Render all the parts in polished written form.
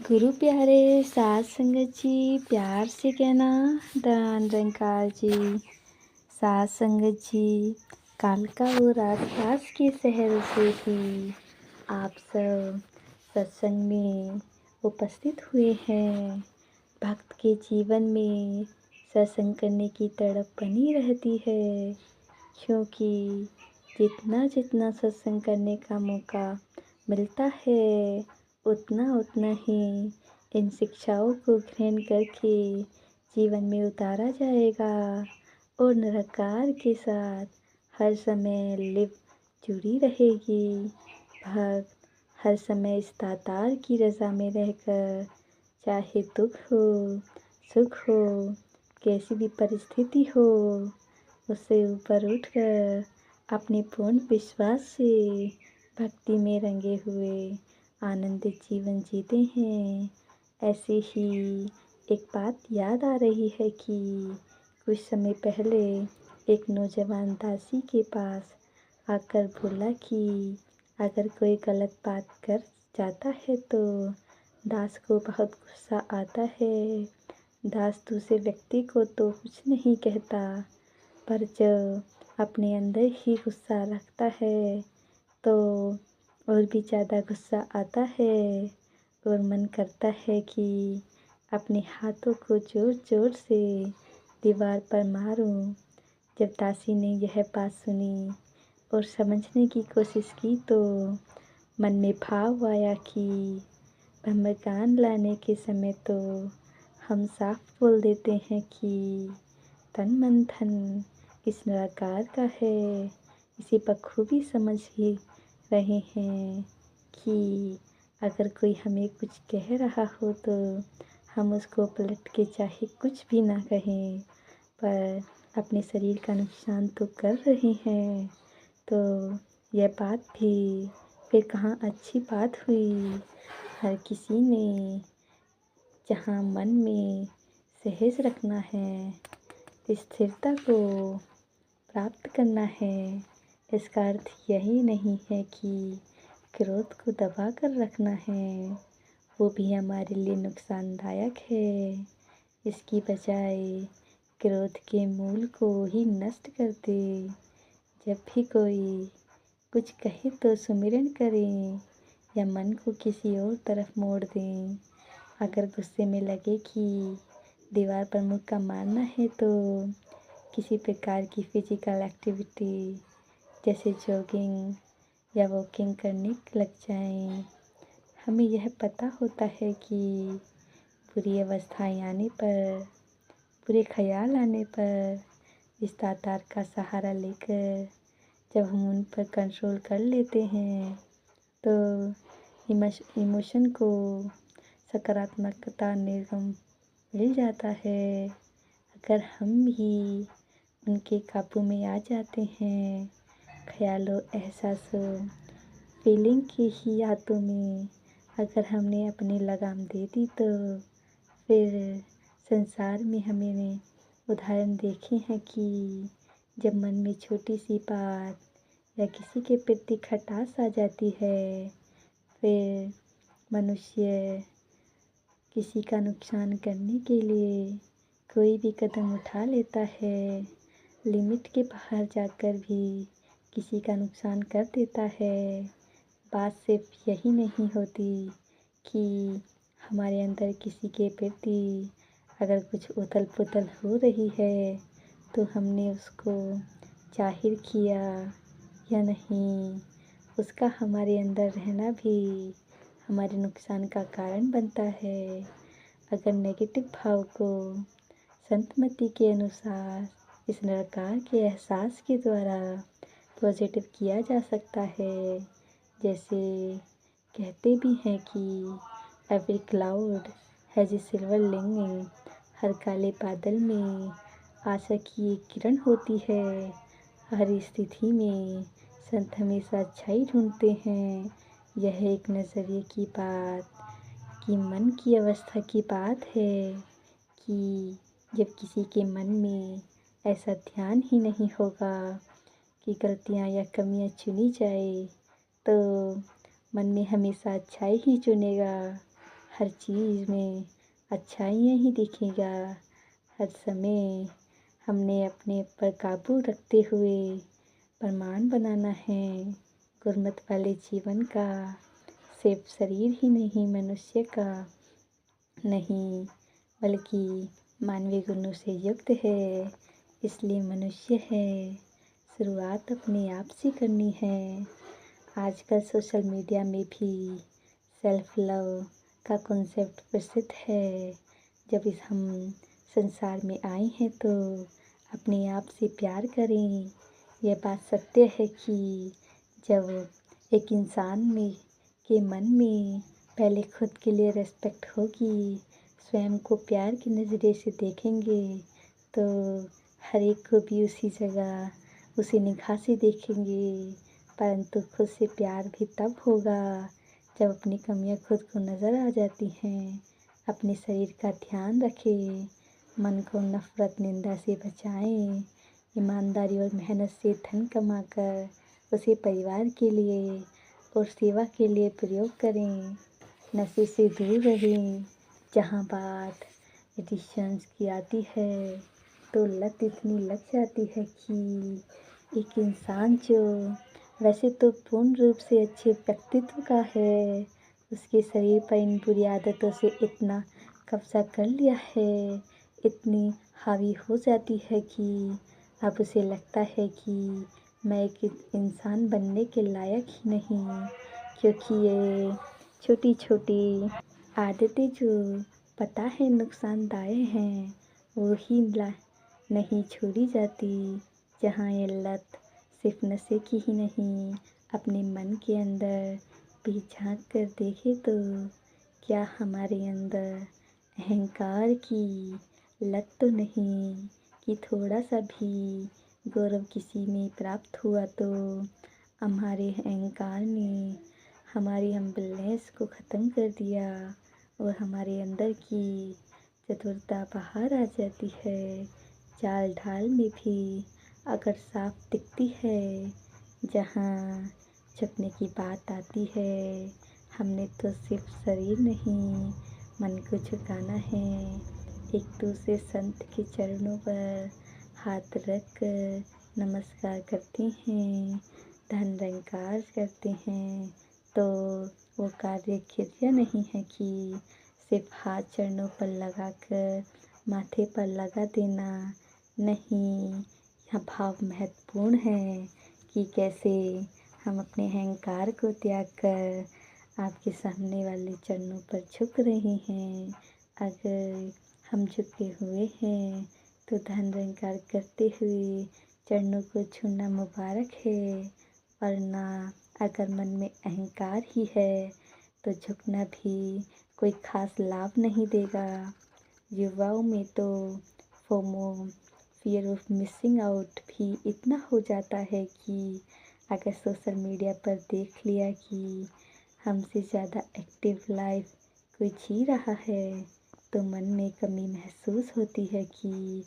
गुरु प्यारे साध संगत जी, प्यार से कहना धन निरंकार जी। साध संगत जी, कालका और आसपास के शहर से भी आप सब सत्संग में उपस्थित हुए हैं। भक्त के जीवन में सत्संग करने की तड़प बनी रहती है, क्योंकि जितना जितना सत्संग करने का मौका मिलता है उतना उतना ही इन शिक्षाओं को ग्रहण करके जीवन में उतारा जाएगा और निरंकार के साथ हर समय लिव जुड़ी रहेगी। भक्त हर समय इस दातार की रज़ा में रहकर, चाहे दुख हो सुख हो, कैसी भी परिस्थिति हो, उससे ऊपर उठकर अपने पूर्ण विश्वास से भक्ति में रंगे हुए आनंदित जीवन जीते हैं। ऐसे ही एक बात याद आ रही है कि कुछ समय पहले एक नौजवान दासी के पास आकर बोला कि अगर कोई गलत बात कर जाता है तो दास को बहुत गुस्सा आता है। दास दूसरे व्यक्ति को तो कुछ नहीं कहता, पर जब अपने अंदर ही गुस्सा रखता है तो और भी ज़्यादा गुस्सा आता है और मन करता है कि अपने हाथों को ज़ोर ज़ोर से दीवार पर मारूं। जब दासी ने यह बात सुनी और समझने की कोशिश की तो मन में भाव आया कि ब्रह्म ज्ञान लाने के समय तो हम साफ बोल देते हैं कि तन मन धन इस निराकार का है। इसी बखूबी समझ ही रहे हैं कि अगर कोई हमें कुछ कह रहा हो तो हम उसको पलट के चाहे कुछ भी ना कहें, पर अपने शरीर का नुकसान तो कर रहे हैं। तो यह बात भी फिर कहाँ अच्छी बात हुई। हर किसी ने जहाँ मन में सहज रखना है, स्थिरता को प्राप्त करना है, इसका अर्थ यही नहीं है कि क्रोध को दबा कर रखना है, वो भी हमारे लिए नुकसानदायक है। इसकी बजाय क्रोध के मूल को ही नष्ट कर दे। जब भी कोई कुछ कहे तो सुमिरन करें या मन को किसी और तरफ मोड़ दें। अगर गुस्से में लगे कि दीवार पर मुक्का मारना है तो किसी प्रकार की फिजिकल एक्टिविटी जैसे जॉगिंग या वॉकिंग करने लग जाएं। हमें यह पता होता है कि बुरी अवस्थाएं आने पर, बुरे ख्याल आने पर इस दातार का सहारा लेकर जब हम उन पर कंट्रोल कर लेते हैं तो इमोशन को सकारात्मकता निर्गम मिल जाता है। अगर हम भी उनके काबू में आ जाते हैं, ख्यालों एहसासों फीलिंग की ही यादों में अगर हमने अपनी लगाम दे दी तो फिर संसार में हमने उदाहरण देखे हैं कि जब मन में छोटी सी बात या किसी के प्रति खटास आ जाती है, फिर मनुष्य किसी का नुकसान करने के लिए कोई भी कदम उठा लेता है। लिमिट के बाहर जाकर भी किसी का नुकसान कर देता है। बात सिर्फ यही नहीं होती कि हमारे अंदर किसी के प्रति अगर कुछ उथल पुथल हो रही है तो हमने उसको जाहिर किया या नहीं, उसका हमारे अंदर रहना भी हमारे नुकसान का कारण बनता है। अगर नेगेटिव भाव को संतमति के अनुसार इस निराकार के एहसास के द्वारा पॉजिटिव किया जा सकता है, जैसे कहते भी हैं कि every cloud has a silver lining, हर काले बादल में आशा की एक किरण होती है। हर स्थिति में संत हमेशा अच्छाई ढूंढते हैं। यह एक नज़रिए की बात कि मन की अवस्था की बात है कि जब किसी के मन में ऐसा ध्यान ही नहीं होगा कि गलतियाँ या कमियाँ चुनी जाए, तो मन में हमेशा अच्छाई ही चुनेगा, हर चीज़ में अच्छाइयाँ ही दिखेगा। हर समय हमने अपने पर काबू रखते हुए प्रमाण बनाना है गुरमत वाले जीवन का। सिर्फ शरीर ही नहीं मनुष्य का नहीं, बल्कि मानवीय गुणों से युक्त है, इसलिए मनुष्य है। शुरुआत अपने आप से करनी है। आजकल सोशल मीडिया में भी सेल्फ लव का कॉन्सेप्ट प्रसिद्ध है। जब इस हम संसार में आए हैं तो अपने आप से प्यार करें। यह बात सत्य है कि जब एक इंसान में के मन में पहले खुद के लिए रिस्पेक्ट होगी, स्वयं को प्यार की नज़रिए से देखेंगे तो हर एक को भी उसी जगह उसी निगाह से देखेंगे। परंतु खुद से प्यार भी तब होगा जब अपनी कमियां खुद को नज़र आ जाती हैं। अपने शरीर का ध्यान रखें, मन को नफ़रत निंदा से बचाएं, ईमानदारी और मेहनत से धन कमाकर उसे परिवार के लिए और सेवा के लिए प्रयोग करें। नशे से दूर रहें। जहाँ बात एडिक्शंस की आती है तो लत इतनी लग जाती है कि एक इंसान जो वैसे तो पूर्ण रूप से अच्छे व्यक्तित्व का है, उसके शरीर पर इन बुरी आदतों से इतना कब्जा कर लिया है, इतनी हावी हो जाती है कि अब उसे लगता है कि मैं एक इंसान बनने के लायक ही नहीं, क्योंकि ये छोटी छोटी आदतें जो पता है नुकसानदायक हैं वो ही नहीं छोड़ी जाती। जहाँ ये लत सिर्फ नशे की ही नहीं, अपने मन के अंदर भी झांक कर देखे तो क्या हमारे अंदर अहंकार की लत तो नहीं कि थोड़ा सा भी गौरव किसी में प्राप्त हुआ तो हमारे अहंकार ने हमारी हम्बलनेस को ख़त्म कर दिया और हमारे अंदर की चतुरता बाहर आ जाती है। चाल ढाल में भी अगर साफ दिखती है, जहाँ छुपने की बात आती है, हमने तो सिर्फ शरीर नहीं मन को झुकाना है। एक दूसरे संत के चरणों पर हाथ रख कर नमस्कार करते हैं, धन निरंकार करते हैं, तो वो कार्य क्रिया नहीं है कि सिर्फ हाथ चरणों पर लगाकर माथे पर लगा देना। नहीं, यह भाव महत्वपूर्ण है कि कैसे हम अपने अहंकार को त्याग कर आपके सामने वाले चरणों पर झुक रहे हैं। अगर हम झुके हुए हैं तो धन निरंकार करते हुए चरणों को छूना मुबारक है, वरना अगर मन में अहंकार ही है तो झुकना भी कोई ख़ास लाभ नहीं देगा। युवाओं में तो FOMO fear of missing out भी इतना हो जाता है कि अगर सोशल मीडिया पर देख लिया कि हमसे ज़्यादा एक्टिव लाइफ कोई जी रहा है तो मन में कमी महसूस होती है कि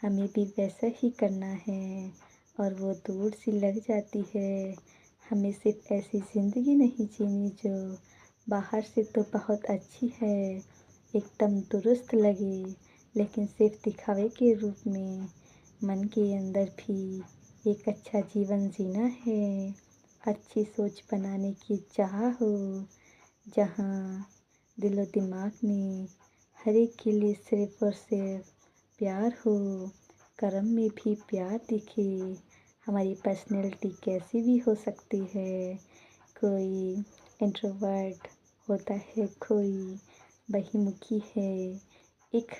हमें भी वैसा ही करना है और वो दूर सी लग जाती है। हमें सिर्फ ऐसी ज़िंदगी नहीं जीनी जो बाहर से तो बहुत अच्छी है, एकदम दुरुस्त लगे, लेकिन सिर्फ दिखावे के रूप में मन के अंदर भी एक अच्छा जीवन जीना है। अच्छी सोच बनाने की चाह हो, जहाँ दिलो दिमाग में हर एक के लिए सिर्फ और सिर्फ प्यार हो, कर्म में भी प्यार दिखे। हमारी पर्सनैलिटी कैसी भी हो सकती है, कोई इंट्रोवर्ट होता है, कोई बहिर्मुखी है। एक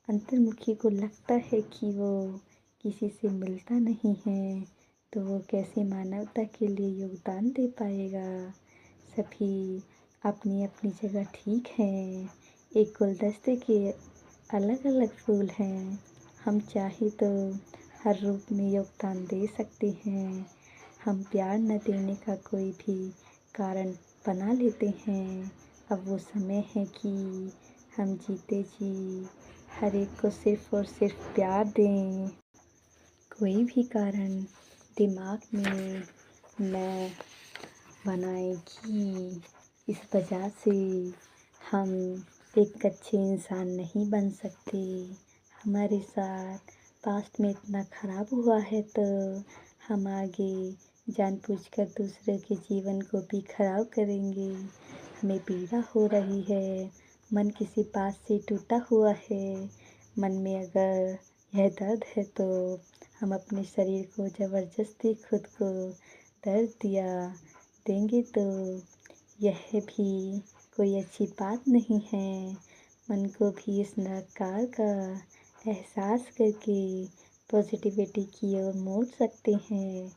अंतर्मुखी को लगता है कि वो किसी से मिलता नहीं है तो वो कैसे मानवता के लिए योगदान दे पाएगा। सभी अपनी अपनी जगह ठीक हैं, एक गुलदस्ते के अलग अलग फूल हैं। हम चाहे तो हर रूप में योगदान दे सकते हैं। हम प्यार न देने का कोई भी कारण बना लेते हैं। अब वो समय है कि हम जीते जी हर एक को सिर्फ और सिर्फ प्यार दें। कोई भी कारण दिमाग में न बनाएं कि इस वजह से हम एक अच्छे इंसान नहीं बन सकते। हमारे साथ पास्ट में इतना खराब हुआ है तो हम आगे जानबूझकर दूसरे के जीवन को भी खराब करेंगे। हमें पीड़ा हो रही है, मन किसी बात से टूटा हुआ है, मन में अगर यह दर्द है तो हम अपने शरीर को ज़बरदस्ती खुद को दर्द देंगे तो यह भी कोई अच्छी बात नहीं है। मन को भी इस नकार का एहसास करके पॉजिटिविटी की ओर मोड़ सकते हैं।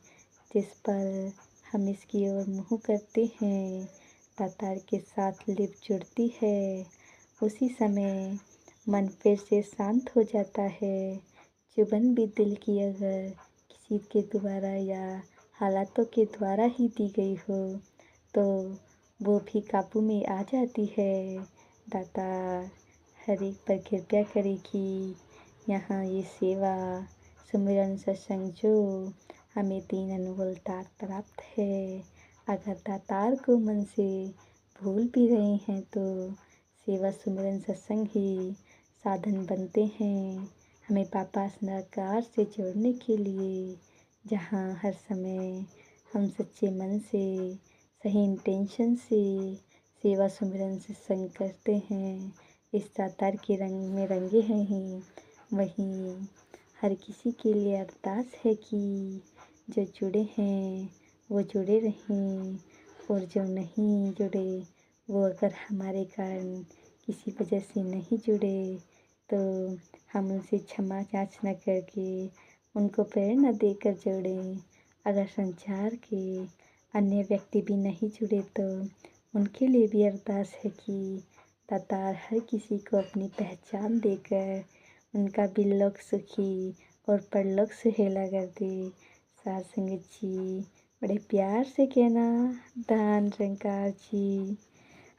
जिस पर हम इसकी ओर मुँह करते हैं, तातार के साथ लिप जुड़ती है, उसी समय मन फिर से शांत हो जाता है। चुभन भी दिल की अगर किसी के द्वारा या हालातों के द्वारा ही दी गई हो तो वो भी काबू में आ जाती है। दाता हर एक पर कृपा करे कि यहाँ ये सेवा सुमिरन सत्संग जो हमें 3 अनमोल तार प्राप्त है। अगर दातार को मन से भूल भी रहे हैं तो सेवा सुमिरन सत्संग ही साधन बनते हैं हमें पास नकार से जोड़ने के लिए, जहाँ हर समय हम सच्चे मन से सही इंटेंशन से सेवा सुमिरन सत्संग करते हैं। इस दातार के रंग में रंगे हैं ही वहीं हर किसी के लिए अरदास है कि जो जुड़े हैं वो जुड़े रहें और जो नहीं जुड़े वो अगर हमारे कारण किसी वजह से नहीं जुड़े तो हम उनसे क्षमा याचना करके उनको प्रेरणा देकर जोड़ें। अगर संसार के अन्य व्यक्ति भी नहीं जुड़े तो उनके लिए भी अरदास है कि दातार हर किसी को अपनी पहचान देकर उनका भी लोक सुखी और परलोक सुहेला कर दे। साथ संगत जी बड़े प्यार से कहना धन निरंकार जी।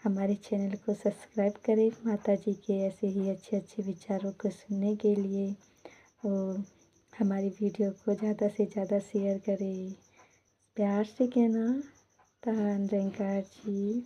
हमारे चैनल को सब्सक्राइब करें माता जी के ऐसे ही अच्छे अच्छे विचारों को सुनने के लिए और हमारी वीडियो को ज़्यादा से ज़्यादा शेयर करें। प्यार से कहना धन निरंकार जी।